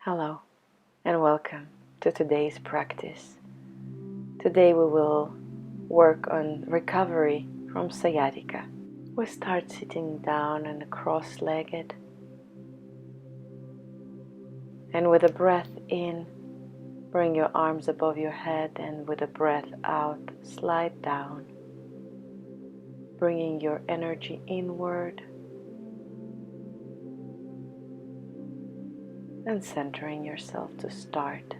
Hello and welcome to today's practice. Today we will work on recovery from sciatica. We start sitting down and cross-legged, and with a breath in, bring your arms above your head, and with a breath out, slide down, bringing your energy inward and centering yourself to start.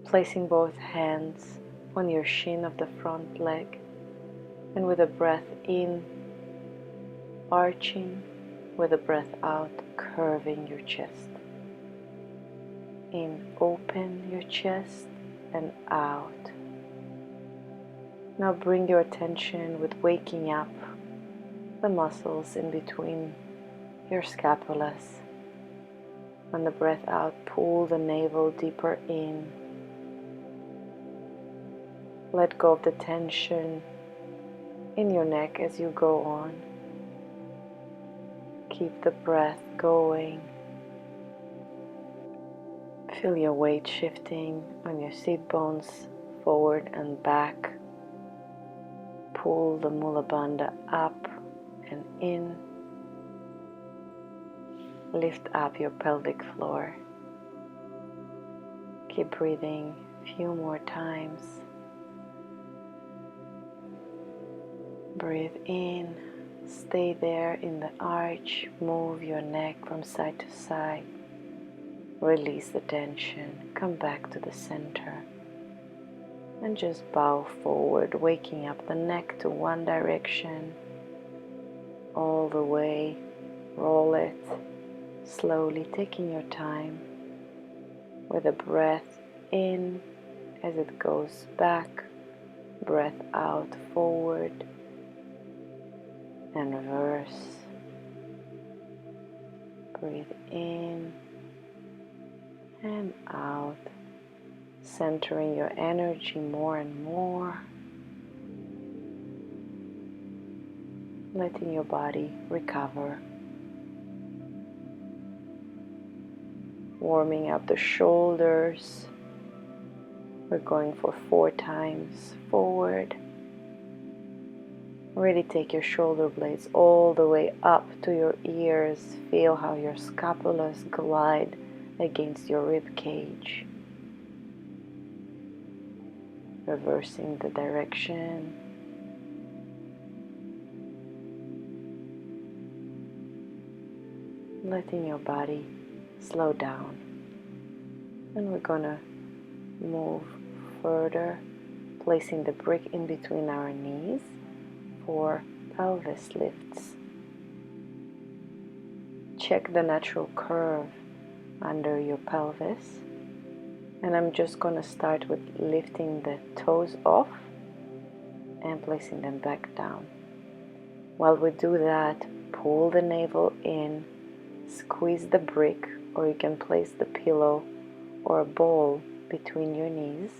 Placing both hands on your shin of the front leg, and with a breath in, arching, with a breath out, curving your chest. In, open your chest, and out. Now bring your attention with waking up the muscles in between your scapulas. On the breath out, pull the navel deeper in. Let go of the tension in your neck as you go on. Keep the breath going. Feel your weight shifting on your seat bones forward and back. Pull the mula bandha up and in. Lift up your pelvic floor. Keep breathing a few more times. Breathe in, stay there in the arch, move your neck from side to side. Release the tension, come back to the center. And just bow forward, waking up the neck to one direction. All the way, roll it, slowly taking your time. With a breath in as it goes back, breath out forward. And reverse. Breathe in and out, centering your energy more and more, letting your body recover, warming up the shoulders. We're going for 4 times forward. Really take your shoulder blades all the way up to your ears. Feel how your scapulas glide against your rib cage. Reversing the direction. Letting your body slow down. And we're gonna move further, placing the brick in between our knees for pelvis lifts. Check the natural curve under your pelvis, and I'm just going to start with lifting the toes off and placing them back down. While we do that, pull the navel in, squeeze the brick, or you can place the pillow or a ball between your knees.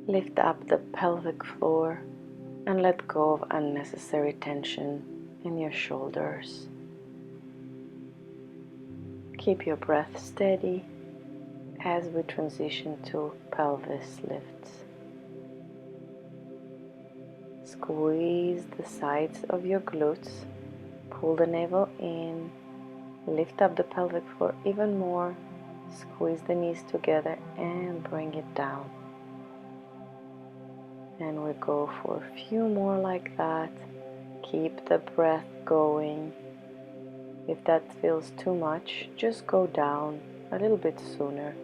Lift up the pelvic floor and let go of unnecessary tension in your shoulders. Keep your breath steady as we transition to pelvis lifts. Squeeze the sides of your glutes, pull the navel in, lift up the pelvic floor even more, squeeze the knees together and bring it down. And we go for a few more like that. Keep the breath going. If that feels too much, just go down a little bit sooner.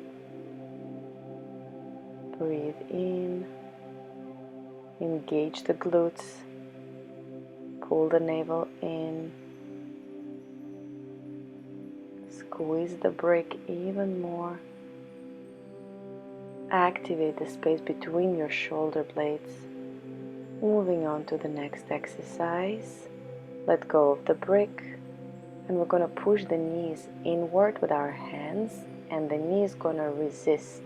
Breathe in. Engage the glutes. Pull the navel in. Squeeze the brick even more. Activate the space between your shoulder blades. Moving on to the next exercise. Let go of the brick, and we're going to push the knees inward with our hands, and the knee is going to resist.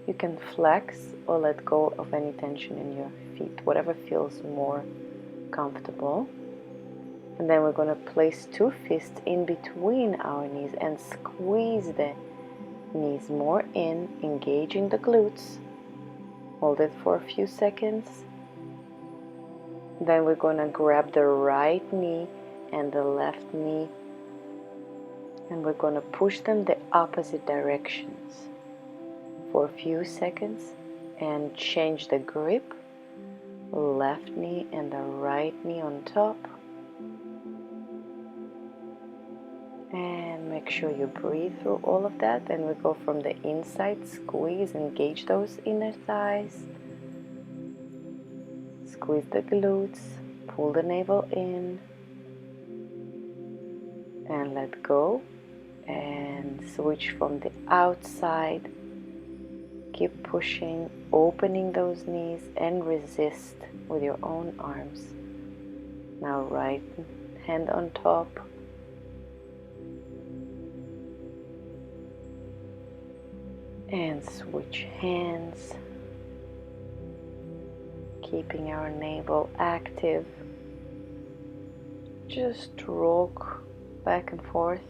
You can flex or let go of any tension in your feet, whatever feels more comfortable. And then we're going to place 2 fists in between our knees and squeeze the knees more in, engaging the glutes. Hold it for a few seconds. Then we're going to grab the right knee and the left knee, and we're going to push them the opposite directions for a few seconds and change the grip. Left knee and the right knee on top. And make sure you breathe through all of that. And we go from the inside, squeeze, engage those inner thighs. Squeeze the glutes, pull the navel in, and let go. And switch from the outside. Keep pushing, opening those knees, and resist with your own arms. Now right hand on top. And switch hands, keeping our navel active. Just rock back and forth.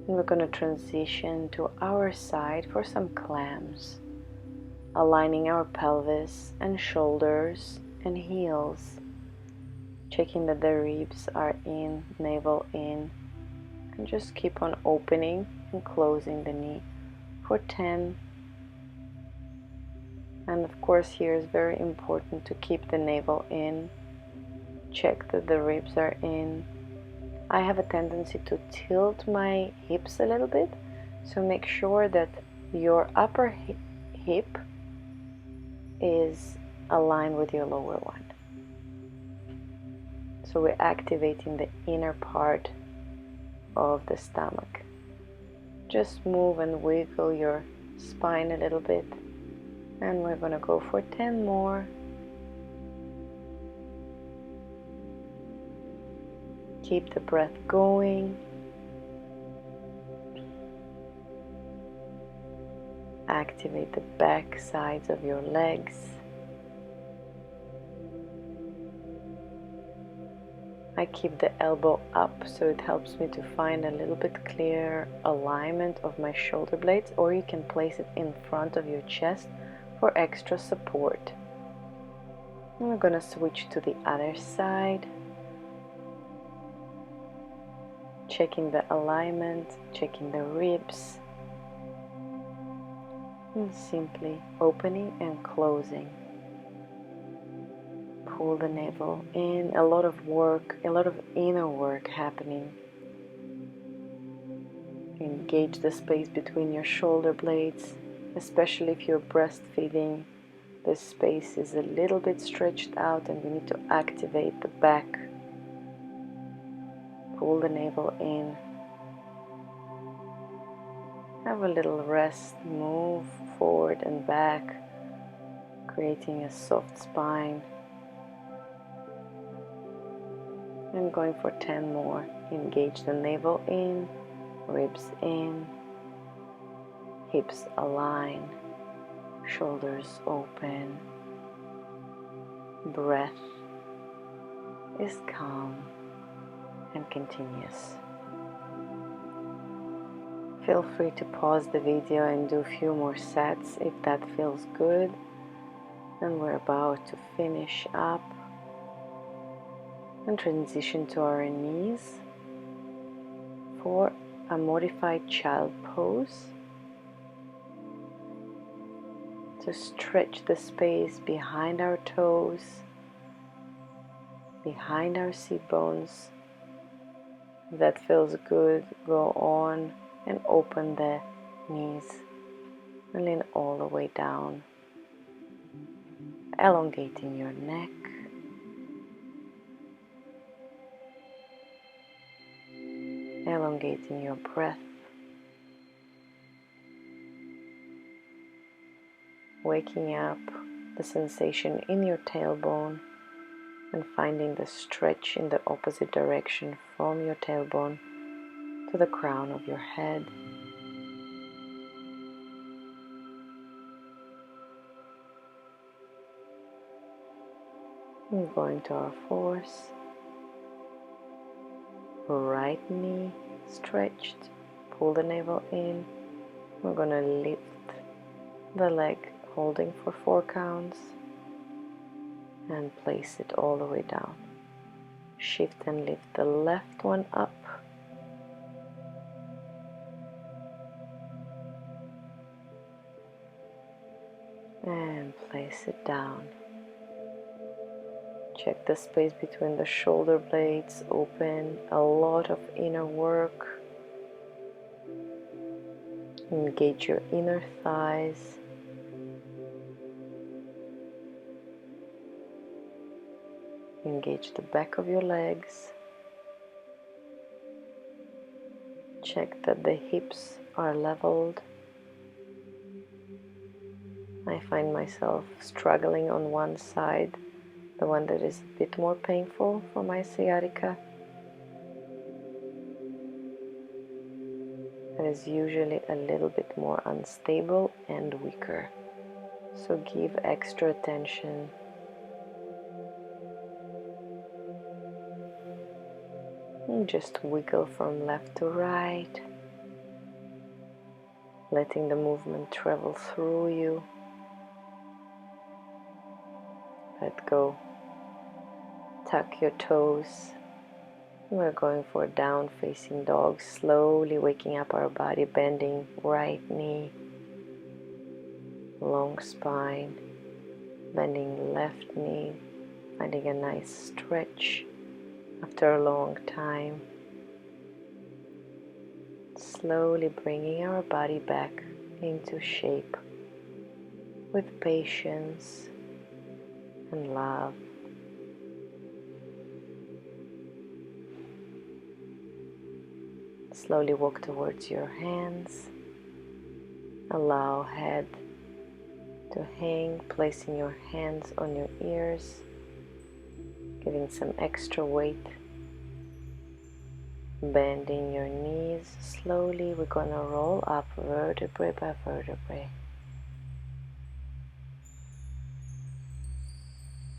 And we're going to transition to our side for some clams, aligning our pelvis and shoulders and heels, checking that the ribs are in, navel in, and just keep on opening and closing the knee for 10. And of course here is very important to keep the navel in, check that the ribs are in. I have a tendency to tilt my hips a little bit, so make sure that your upper hip is aligned with your lower one. So we're activating the inner part of the stomach. Just move and wiggle your spine a little bit, and we're going to go for 10 more. Keep the breath going. Activate the back sides of your legs. I keep the elbow up so it helps me to find a little bit clearer alignment of my shoulder blades, or you can place it in front of your chest for extra support. And we're going to switch to the other side, checking the alignment, checking the ribs, and simply opening and closing. Pull the navel in. A lot of work, a lot of inner work happening. Engage the space between your shoulder blades, especially if you're breastfeeding. The space is a little bit stretched out and we need to activate the back. Pull the navel in. Have a little rest, move forward and back, creating a soft spine. And going for 10 more. Engage the navel in, ribs in, hips align, shoulders open. Breath is calm and continuous. Feel free to pause the video and do a few more sets if that feels good. And we're about to finish up and transition to our knees for a modified child pose. To stretch the space behind our toes, behind our seat bones. If that feels good, go on and open the knees and lean all the way down, elongating your neck. Elongating your breath, waking up the sensation in your tailbone and finding the stretch in the opposite direction from your tailbone to the crown of your head. And going to our force. right knee stretched. Pull the navel in. We're going to lift the leg, holding for 4 counts, and place it all the way down. Shift and lift the left one up. And place it down. Check the space between the shoulder blades, open, a lot of inner work. Engage your inner thighs. Engage the back of your legs. Check that the hips are leveled. I find myself struggling on one side, the one that is a bit more painful for my sciatica. That is usually a little bit more unstable and weaker. So give extra attention. And just wiggle from left to right, letting the movement travel through you. Let go. Tuck your toes. We're going for down facing dog, slowly waking up our body, bending right knee, long spine, bending left knee, finding a nice stretch after a long time. Slowly bringing our body back into shape with patience and love. Slowly walk towards your hands. Allow head to hang, placing your hands on your ears, giving some extra weight. Bending your knees slowly. We're going to roll up vertebrae by vertebrae.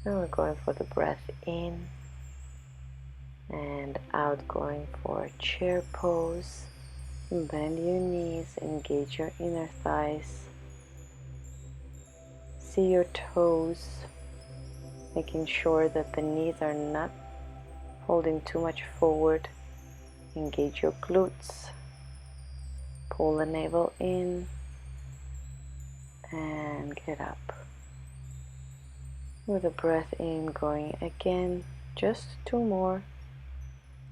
And we're going for the breath in and out, going for a chair pose. Bend your knees, engage your inner thighs. See your toes, making sure that the knees are not holding too much forward. Engage your glutes. Pull the navel in and get up. With a breath in, going again, just 2 more.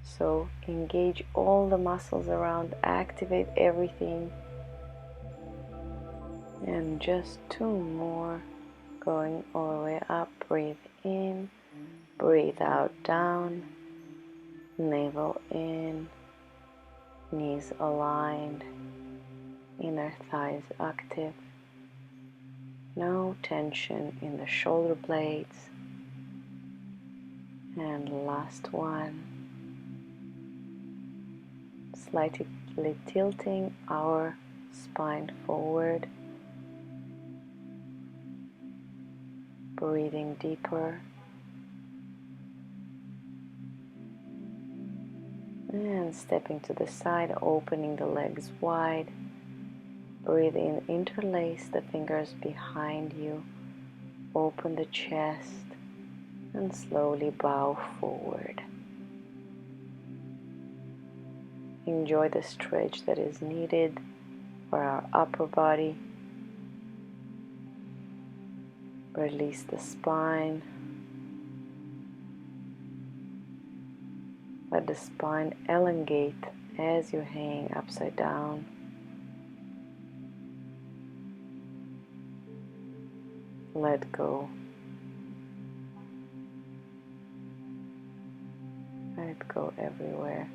So engage all the muscles around, activate everything. And just 2 more, going all the way up. Breathe in, breathe out, down, navel in, knees aligned, inner thighs active. No tension in the shoulder blades. And last one. Slightly tilting our spine forward. Breathing deeper. And stepping to the side, opening the legs wide. Breathe in, interlace the fingers behind you. Open the chest and slowly bow forward. Enjoy the stretch that is needed for our upper body. Release the spine. Let the spine elongate as you hang upside down. Let go. Let go everywhere.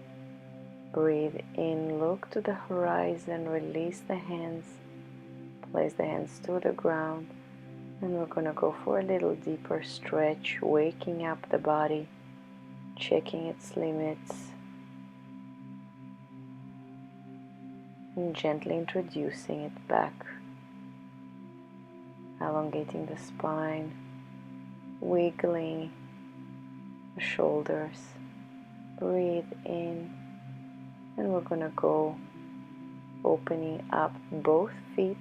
Breathe in, look to the horizon, release the hands, place the hands to the ground, and we're going to go for a little deeper stretch, waking up the body, checking its limits, and gently introducing it back, elongating the spine, wiggling the shoulders, Breathe in, and we're going to go opening up both feet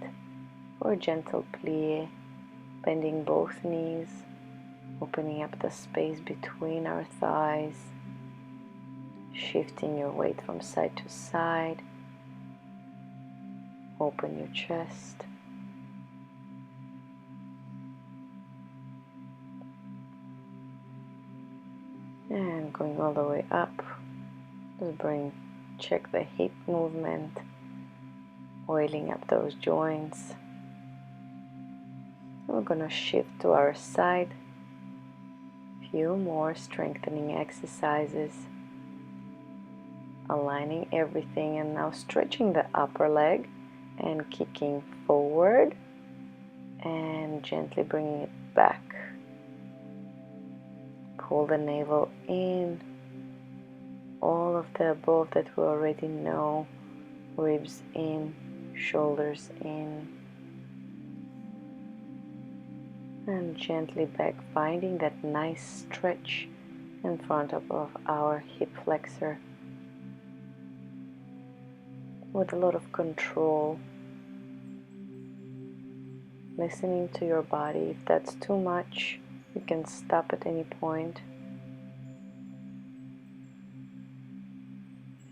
for a gentle plie, bending both knees, opening up the space between our thighs, shifting your weight from side to side. Open your chest. And going all the way up, just check the hip movement, oiling up those joints. And we're going to shift to our side. Few more strengthening exercises, aligning everything, and now stretching the upper leg and kicking forward and gently bringing it back. Pull the navel in, all of the above that we already know, ribs in, shoulders in, and gently back, finding that nice stretch in front of our hip flexor with a lot of control. Listening to your body. If that's too much, you can stop at any point.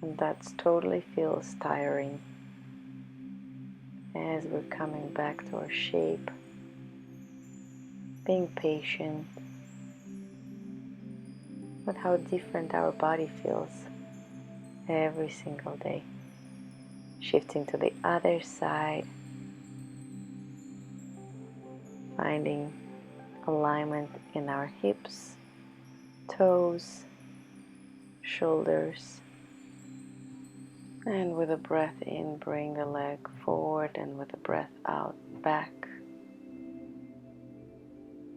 And that totally feels tiring. As we're coming back to our shape, being patient with how different our body feels every single day. Shifting to the other side, finding alignment in our hips, toes, shoulders, and with a breath in, bring the leg forward, and with a breath out, back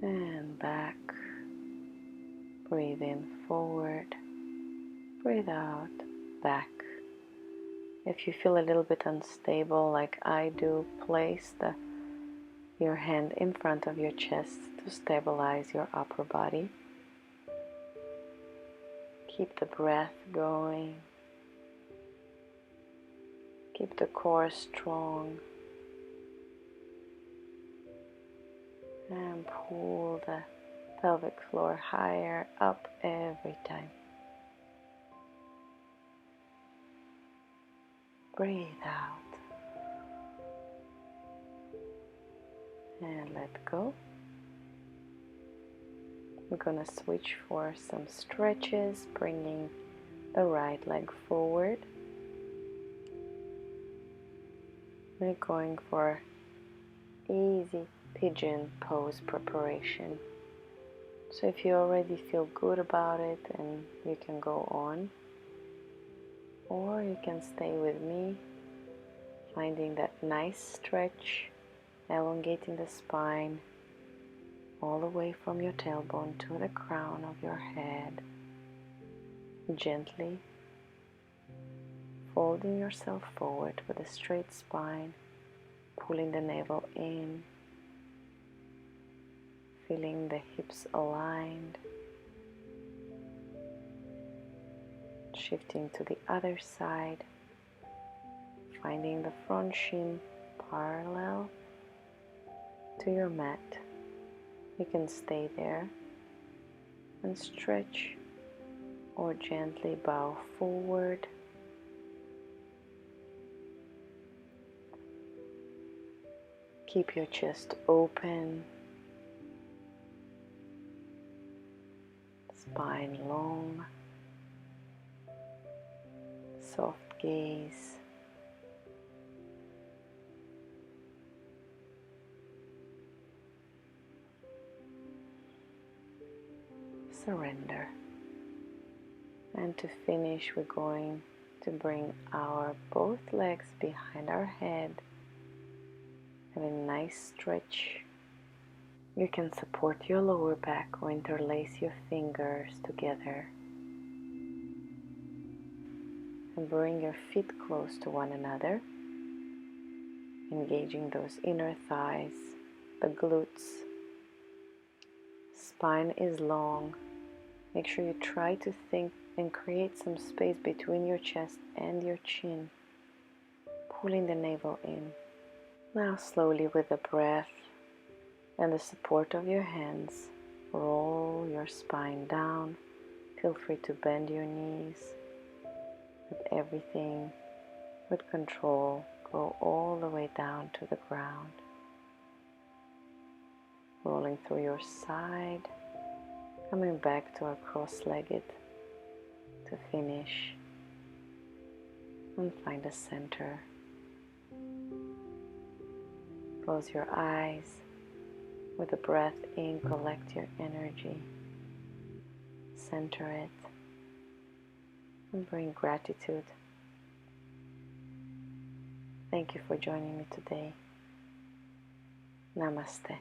and back. Breathe in, forward, breathe out, back. If you feel a little bit unstable like I do, place your hand in front of your chest to stabilize your upper body. Keep the breath going. Keep the core strong. And pull the pelvic floor higher up every time. Breathe out. And let go. We're going to switch for some stretches, bringing the right leg forward. We're going for easy pigeon pose preparation. So if you already feel good about it, and you can go on, or you can stay with me, finding that nice stretch, elongating the spine all the way from your tailbone to the crown of your head. Gently folding yourself forward with a straight spine, pulling the navel in, feeling the hips aligned, shifting to the other side, finding the front shin parallel to your mat. You can stay there and stretch, or gently bow forward. Keep your chest open, spine long, soft gaze. Surrender. And to finish, we're going to bring our both legs behind our head. Have a nice stretch. You can support your lower back or interlace your fingers together. And bring your feet close to one another, engaging those inner thighs, the glutes. Spine is long. Make sure you try to think and create some space between your chest and your chin, pulling the navel in. Now slowly, with the breath and the support of your hands, roll your spine down. Feel free to bend your knees. Let everything with control go all the way down to the ground. Rolling through your side, coming back to a cross-legged to finish, and find a center. Close your eyes. With the breath in, collect your energy, center it, and bring gratitude. Thank you for joining me today. Namaste.